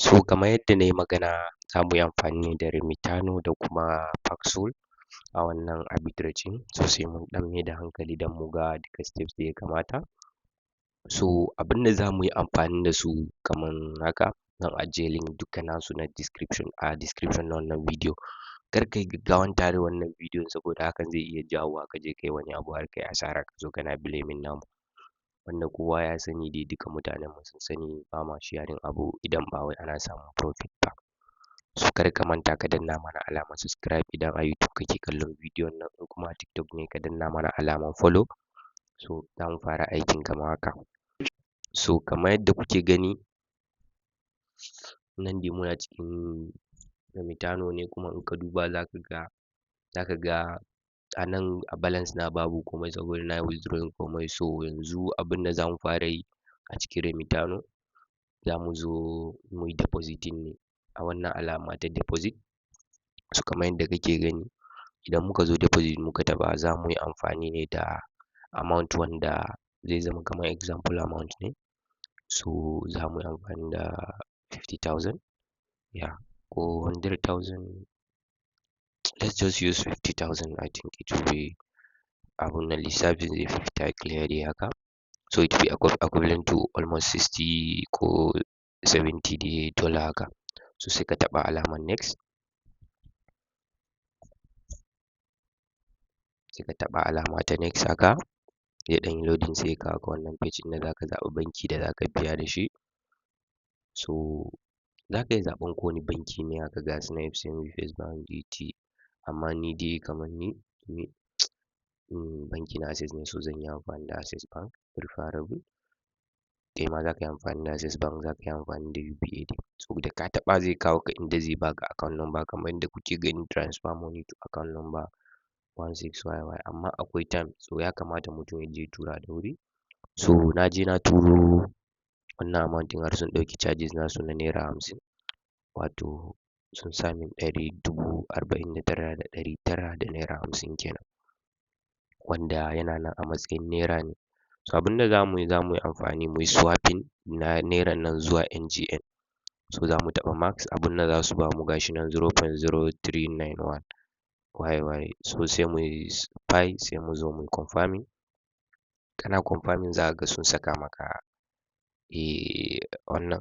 So kamar yadda na yi magana, za mu yi amfani da Remitano da kuma Paxful a wannan arbitrage ɗin. So sai mun ɗan mai da hankali don mu ga duka steps da ya kamata. So abin da za mu yi amfani da su kamar haka, zan ajiye link duka nasu na description na wannan bidiyo. Kar ka yi gaggawan tare wannan bidiyon saboda hakan zai iya jawowa ka je kai wani abu har kai asara ka zo kana blaming namu. Wanda kowa ya sani dai duka mutanen mu sun sani ba ma sharing abu idan ba wai ana samun profit ba. So kar ka manta ka danna mana alamar subscribe idan a YouTube kake kallon bidiyon nan, in kuma a TikTok ne ka danna mana alamar follow. So za mu fara aikin kamar haka. So kamar yadda kuke gani nan dai muna cikin Remitano ne, kuma in ka duba za ka ga a nan a balance na babu komai saboda na yi withdrawing komai. So yanzu abin da za mu fara yi a cikin Remitano, za mu zo mu yi depositing ne a wannan alama ta deposit. So kamar yadda kake gani, idan muka zo deposit muka taɓa, za mu yi amfani ne da amount wanda zai zama kamar example amount ne. So za mu yi amfani da 50,000 ko 100,000. Let's just use 50,000. I think it will be abun nan lissafin zai fi fita clear dai haka. So it will be equivalent to almost 60 ko 70 dai dollar haka. So sai ka taɓa alamar next. Sai ka taɓa alama ta next haka. Zai ɗan yi loading sai ka ga wannan page ɗin da za ka zaɓi banki da za ka biya da shi. So za ka iya zaɓen ko wani banki ne haka, ga su na FCMB, First Bank, GT. Amma ni dai kamar ni banki na Access ne, so zan yi amfani da Access Bank preferable. Kai ma za ka yi amfani da Access Bank, za ka yi amfani da UBA dai. So da ka taɓa zai kawo ka inda zai baka account number kamar yadda kuke gani, transfer money to account number 16YY. Amma akwai time, so ya kamata mutum ya je tura da wuri. So na je na turo wannan amount ɗin har sun ɗauki charges nasu na naira 50. Wato sun sa min 149,900 da naira 50 kenan, wanda yana nan a matsayin naira ne. So abin da za mu yi amfani mu yi swapping na nairan nan zuwa NGN. So za mu taɓa max, abin da za su ba mu gashi nan 0.0391 YY. So sai mu yi buy, sai mu zo mu yi confirming. Kana confirming za ka ga sun saka maka wannan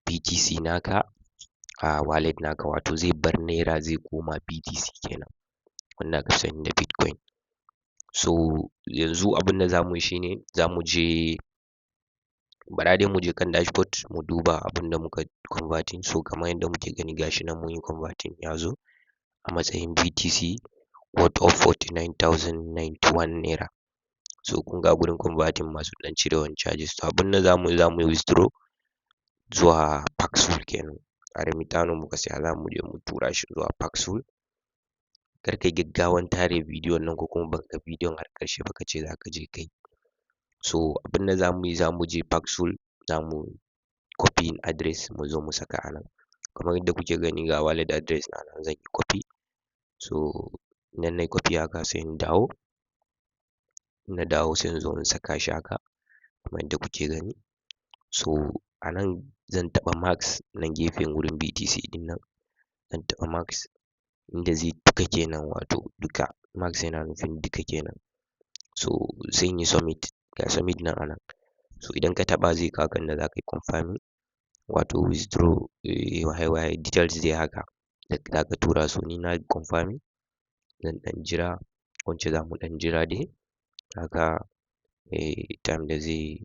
BTC naka a wallet naka, wato zai bar naira zai koma BTC kenan, wanda aka sani da Bitcoin. So yanzu abin da za mu yi shine za mu je, bara dai mu je kan dashboard mu duba abin da muka converting. So kamar yadda muke gani gashi nan mun yi converting ya zo a matsayin BTC worth of 49,091 naira. So kun ga gurin converting masu ɗan cire wani charges. To abin da za mu yi withdraw zuwa Paxful kenan. A Remitano muka siya, za mu je mu tura shi zuwa Paxful. Kar ka yi gaggawan tare bidiyon nan ko kuma baka ga bidiyon har ƙarshe ba ka ce za ka je kai. So abin da za mu yi, za mu je Paxful, za mu copy address mu zo mu saka a nan. Kamar yadda kuke gani ga wallet address na nan, zan yi copy. So idan na yi copy haka sai in dawo. Na dawo sai in zo in saka shi haka kamar yadda kuke gani. So a nan zan taɓa max nan gefen wurin BTC ɗin nan. Zan taɓa max inda zai duka kenan, wato duka. Max yana nufin duka kenan. So sai in yi submit, ga submit nan a nan. So idan ka taɓa zai kawo ka inda za ka yi confirming, wato withdraw YY details dai haka da za ka tura. So ni na yi confirming, zan ɗan jira, ko in ce za mu ɗan jira dai haka time da zai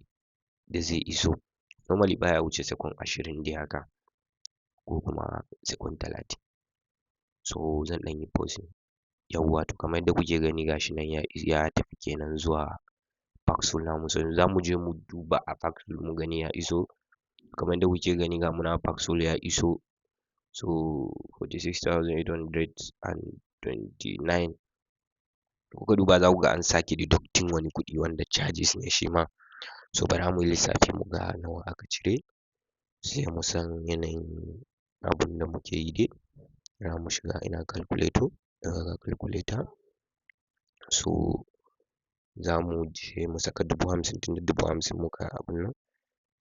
iso. Normally baya wuce second 20 dai haka, ko kuma second 30. So zan ɗan yi pausing. Yawwa, to kamar yadda kuke gani gashi nan ya tafi kenan zuwa Paxful namu. So za mu je mu duba a Paxful mu gani ya iso. Kamar yadda kuke gani ga muna Paxful ya iso. So 46,829. Kuka duba za ku ga an sake deducting wani kuɗi wanda charges ne shi ma. So bara mu yi lissafi mu ga nawa aka cire, sai mu san yanayin abun da muke yi dai. Za mu shiga ina calculator, daga calculator. So za mu je mu saka 50,000 tunda 50,000 muka abun nan.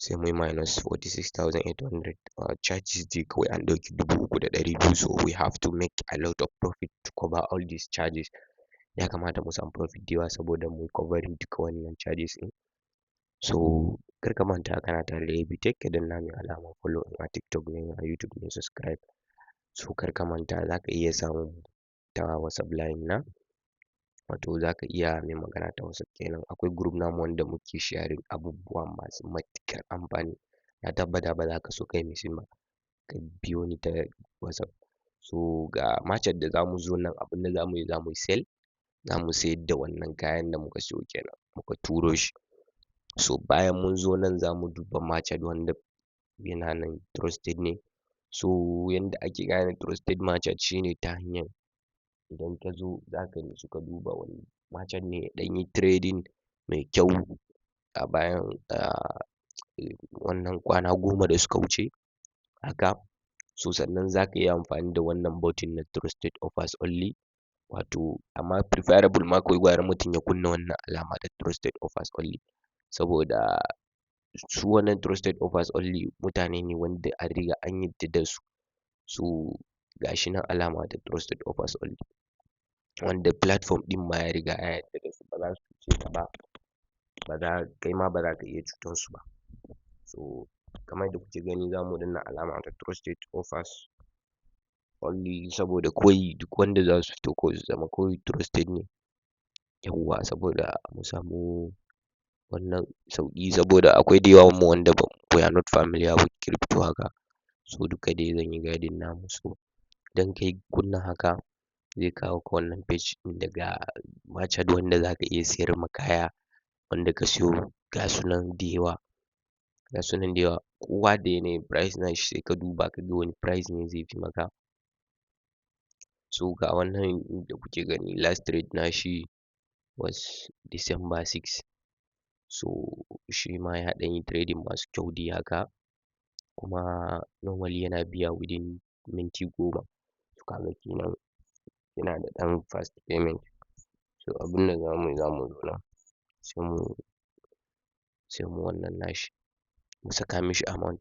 sai mu yi minus 46,800 charges dai kawai an ɗauki 3,200, so we have to make a lot of profit to cover all these charges. Ya kamata mu samu profit da yawa saboda mu covering duka wannan charges ɗin. So kar ka manta kana tare da ABITRAGE, ka danna mai alamar follow a TikTok ne, a YouTube ne, subscribe. So kar ka manta za ka iya samun ta WhatsApp line na, wato za ka iya min magana ta WhatsApp kenan. Akwai group namu wanda muke sharing abubuwa masu matuƙar amfani. Na tabbata ba za ka so kai missing ba, ka biyo ni ta WhatsApp. So ga market da za mu zo nan, abin da za mu yi sell, za mu sayar da wannan kayan da muka siyo kenan, muka turo shi. So bayan mun zo nan za mu duba market wanda yana nan trusted ne. So yanda ake gane trusted market shine ta hanyar idan ka zo za ka nutsu ka duba wani market ne ya ɗan yi trading mai kyau a bayan wannan kwana 10 da suka wuce haka. So sannan za ka yi amfani da wannan button na trusted offers only, wato amma preferable ma kawai gwara mutum ya kunna wannan alama ta trusted offers only, saboda su wannan trusted offers only mutane ne wanda an riga an yarda da su. So ga shi nan alama ta trusted offers only, wanda platform ɗin ma ya riga ya yarda da su, ba za su cuce ka ba, kai ma ba za ka iya cutar su ba. So kamar yadda kuke gani za mu danna alama ta trusted offers only, saboda kawai duk wanda za su fito kawai su zama kawai trusted ne. Yawwa, saboda mu samu wannan sauƙi, saboda akwai da yawan mu wanda we are not familiar with crypto haka. So duka dai zan yi guiding namu. So idan kai kunna haka zai kawo ka wannan page ɗin daga market wanda za ka iya siyar ma kaya wanda ka siyo. Ga su nan da yawa, kowa da yanayin price nashi, sai ka duba ka ga wani price ne zai fi maka. So ga wannan da kuke gani last trade nashi was December 6. So shi ma ya ɗan yi trading masu kyau dai haka, kuma normally yana biya within minti 10. So kaga kenan yana da ɗan fast payment. So abin da za mu yi, za mu zo nan sai mu wannan nashi, mu saka mishi amount.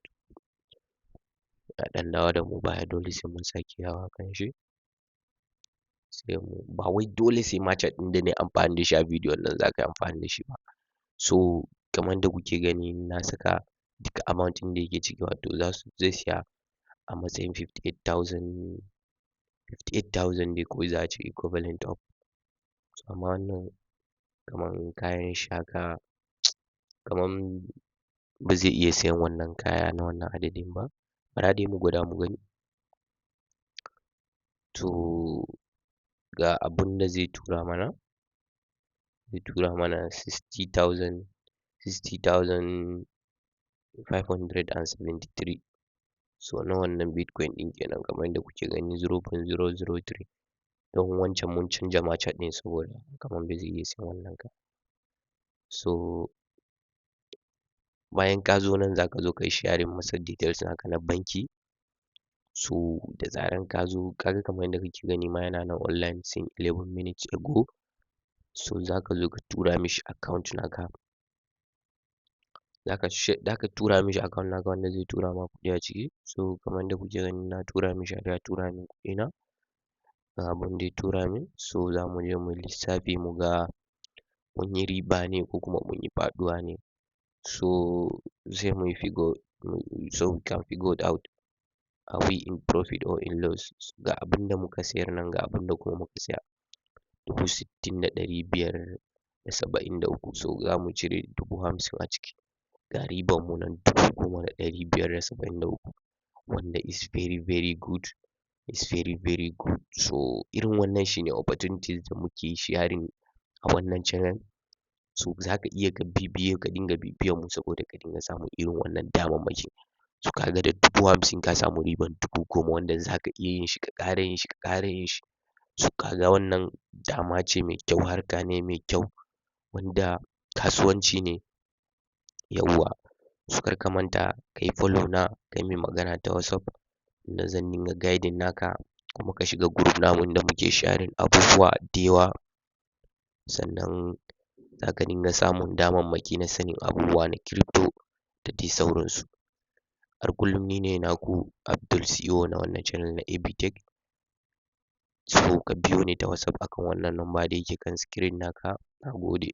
Ya ɗan dawo da mu baya, dole sai mun sake yawa kan shi. Sai mu, ba wai dole sai market ɗin da na yi amfani da shi a bidiyon nan za ka yi amfani da shi ba. So kamar yadda kuke gani na saka duka amount ɗin da yake ciki, wato zai siya a matsayin 58,000 dai kawai za a ce equivalent of. So amma wannan kamar kayan shi haka, kamar ba zai iya siyan wannan kaya na wannan adadin ba. Bara dai mu gwada mu gani. To ga abun da zai tura mana, 60,573. So na wannan bitcoin ɗin kenan, kamar yadda kuke gani 0.003. Don wancan mun canja market ɗin saboda kamar ba zai iya siyan wannan kaya. So bayan ka zo nan za ka zo ka yi sharing masa details naka na banki. So da zaran ka zo, kaga kamar yadda kake gani ma yana nan online since 11 minutes ago. So za ka zo ka tura mishi account naka. Za ka tura mishi account naka wanda zai tura ma kuɗi a ciki. So kamar yadda kuke gani na tura mishi, ya tura min kuɗina. Ga abun da ya tura min. So za mu je mu lissafi mu ga mun yi riba ne ko kuma mun yi faɗuwa ne. So sai mu yi so we can figure it out, are we in profit or in loss. Ga abin da muka sayar nan, ga abin da kuma muka siya, 60,573. So za mu cire 50,000 a ciki. Ga riban mu nan 10,573, wanda is very very good. So irin wannan shine opportunities da muke sharing a wannan channel. So za ka iya ka dinga bibiyan mu saboda ka dinga samun irin wannan damammaki. So ka ga da 50,000 ka samu riban 10,000, wanda za ka iya yin shi, ka ƙara yin shi, ka ƙara yin shi. So ka ga wannan dama ce mai kyau, harka ne mai kyau, wanda kasuwanci ne. Yawwa, so kar ka manta ka yi follow na, ka yi min magana ta WhatsApp, da zan dinga guiding naka, kuma ka shiga group namu inda muke sharing abubuwa da yawa. Sannan za ka dinga samun damammaki na sanin abubuwa na crypto da dai sauransu. Har kullum ni ne naku Abdul CEO na wannan channel na ABITRAGE. So ka biyo ni ta WhatsApp akan wannan number da yake kan screen naka. Nagode.